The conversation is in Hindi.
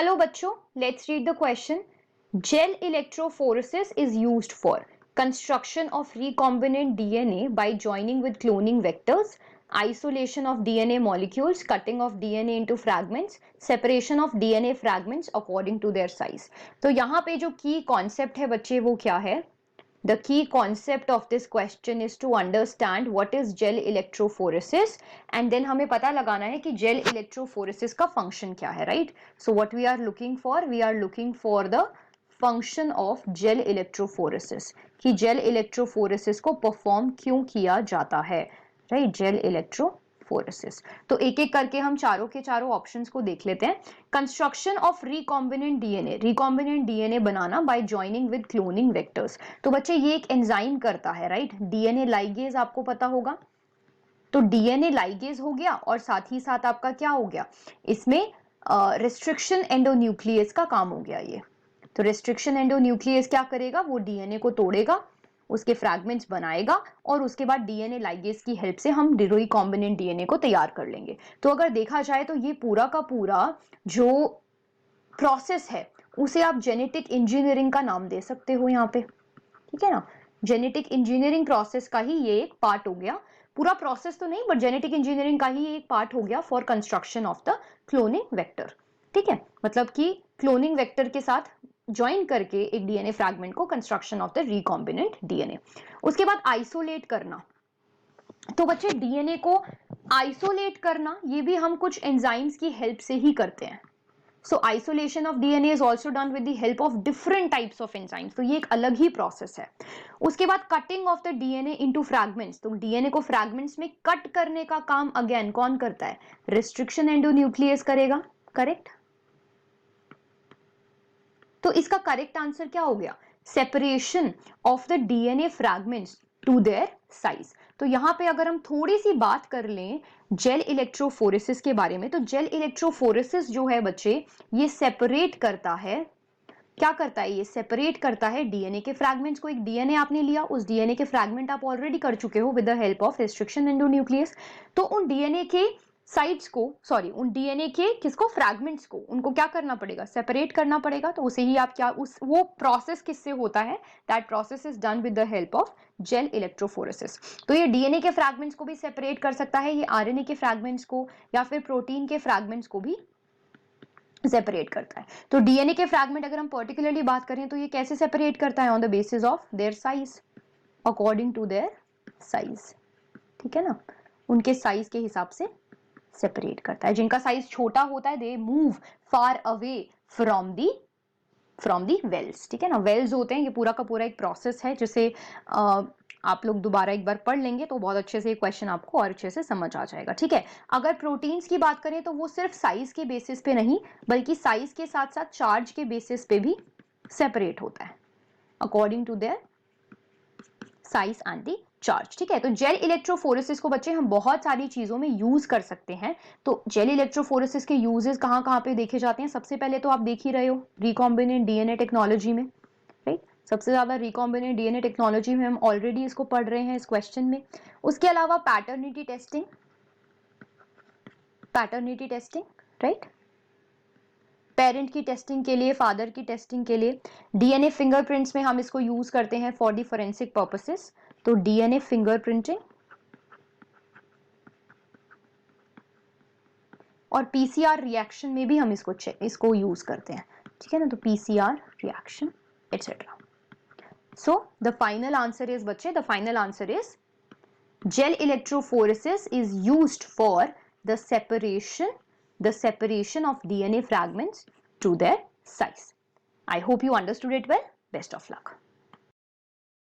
Hello बच्चों, let's read the question. Gel electrophoresis is used for construction of recombinant DNA by joining with cloning vectors, isolation of DNA molecules, cutting of DNA into fragments, separation of DNA fragments according to their size. तो यहाँ पे जो key concept है बच्चे वो क्या है? The key concept of this question is to understand what is gel electrophoresis and then हमें पता लगाना है कि gel electrophoresis का function क्या है, right? So what we are looking for the function of gel electrophoresis कि gel electrophoresis को perform क्यों किया जाता है, right? Gel electrophoresis. तो एक एक करके हम चारों के चारों ऑप्शंस को देख लेते हैं. Construction of recombinant DNA banana bye joining with cloning vectors. तो बच्चे ये एक एंजाइम करता है, राइट? डीएनए लाइगेज आपको पता होगा. तो डीएनए लाइगेज हो गया और साथ ही साथ आपका क्या हो गया, इसमें रिस्ट्रिक्शन एंडोन्यूक्लियस का काम हो गया ये. तो रिस्ट्रिक्शन एंडोन्यूक्लियस क्या करेगा, वो डीएनए को तोड़ेगा, उसके फ्रैगमेंट्स बनाएगा और उसके बाद डीएनए लाइगेज की हेल्प से हम रिकॉम्बिनेंट डीएनए को तैयार कर लेंगे. तो अगर देखा जाए तो ये पूरा का पूरा जो प्रोसेस है उसे आप जेनेटिक इंजीनियरिंग का नाम दे सकते हो यहाँ पे, ठीक है ना? जेनेटिक इंजीनियरिंग प्रोसेस का ही ये एक पार्ट हो गया. पूरा प्रोसेस तो नहीं बट जेनेटिक इंजीनियरिंग का ही एक पार्ट हो गया for construction of the cloning vector. ठीक है, मतलब कि क्लोनिंग वेक्टर के साथ ज्वाइन करके एक डीएनए फ्रैगमेंट को construction of the recombinant DNA. उसके बाद आइसोलेट करना. तो बच्चे डीएनए को आइसोलेट करना ये भी हम कुछ एंजाइम्स की हेल्प से ही करते हैं. So isolation of DNA is also done with the help of different types of enzymes. तो ये एक अलग ही प्रोसेस है. उसके बाद cutting of the DNA into fragments. तो डीएनए को फ्रैगमेंट्स में कट करने का काम अगेन कौन करता है, रिस्ट्रिक्शन एंडोन्यूक्लियस करेगा. करेक्ट. तो इसका करेक्ट आंसर क्या हो गया, separation of the DNA fragments to their size. तो यहां पे अगर हम थोड़ी सी बात कर लें जेल इलेक्ट्रोफोरेसिस के बारे में, तो जेल इलेक्ट्रोफोरेसिस जो है बच्चे ये सेपरेट करता है, क्या करता है, ये सेपरेट करता है डीएनए के फ्रैगमेंट्स को. एक डीएनए आपने लिया, उस डीएनए के फ्रैगमेंट आप ऑलरेडी कर चुके हो with the help of restriction endonuclease. तो उन डीएनए के साइड्स को, सॉरी उन डीएनए के किसको, फ्रैगमेंट्स को, उनको क्या करना पड़ेगा, सेपरेट करना पड़ेगा. तो उसे ही आप क्या, उस वो प्रोसेस किससे होता है, that process is done with the help of gel electrophoresis. तो ये डीएनए के फ्रैगमेंट्स को भी सेपरेट कर सकता है, ये आरएनए के फ्रैगमेंट्स को या फिर प्रोटीन के फ्रैगमेंट्स को भी सेपरेट करता है. तो डीएनए के फ्रैगमेंट अगर हम पर्टिकुलरली बात करें तो ये कैसे सेपरेट करता है, on the basis of their size, according to their size. ठीक है ना, उनके साइज के हिसाब से सेपरेट करता है. जिनका साइज छोटा होता है they move far away from the wells. ठीक है ना, वेल्स होते हैं, ये पूरा का पूरा एक प्रोसेस है जिसे आप लोग दोबारा एक बार पढ़ लेंगे तो बहुत अच्छे से क्वेश्चन आपको और अच्छे से समझ आ जाएगा. ठीक है, अगर प्रोटीन्स की बात करें तो वो सिर्फ साइज के बेसिस पे नहीं बल्कि साइज के साथ साथ चार्ज के बेसिस पे भी सेपरेट होता है according to their size and the charge. ठीक है, तो जेल इलेक्ट्रोफोरेसिस को बच्चे हम बहुत सारी चीजों में यूज कर सकते हैं. तो जेल इलेक्ट्रोफोरेसिस के यूजेस कहाँ कहाँ पे देखे जाते हैं, सबसे पहले तो आप देख ही रहे हो रिकॉम्बिनेंट डीएनए टेक्नोलॉजी में, राइट? सबसे ज्यादा रिकॉम्बिनेंट डीएनए टेक्नोलॉजी में हम ऑलरेडी इसको पढ़ रहे हैं इस क्वेश्चन में. उसके अलावा पैटर्निटी टेस्टिंग, राइट? पेरेंट की टेस्टिंग के लिए, फादर की टेस्टिंग के लिए. डीएनए फिंगरप्रिंट्स में हम इसको यूज करते हैं फॉर दी फोरेंसिक पर्पसेस. तो डीएनए फिंगरप्रिंटिंग और पीसीआर रिएक्शन में भी हम इसको यूज करते हैं. ठीक है ना, तो PCR reaction etcetera. So the final answer is बच्चे, the final answer is gel electrophoresis is used for the separation of DNA fragments to their size. I hope you understood it well. Best of luck.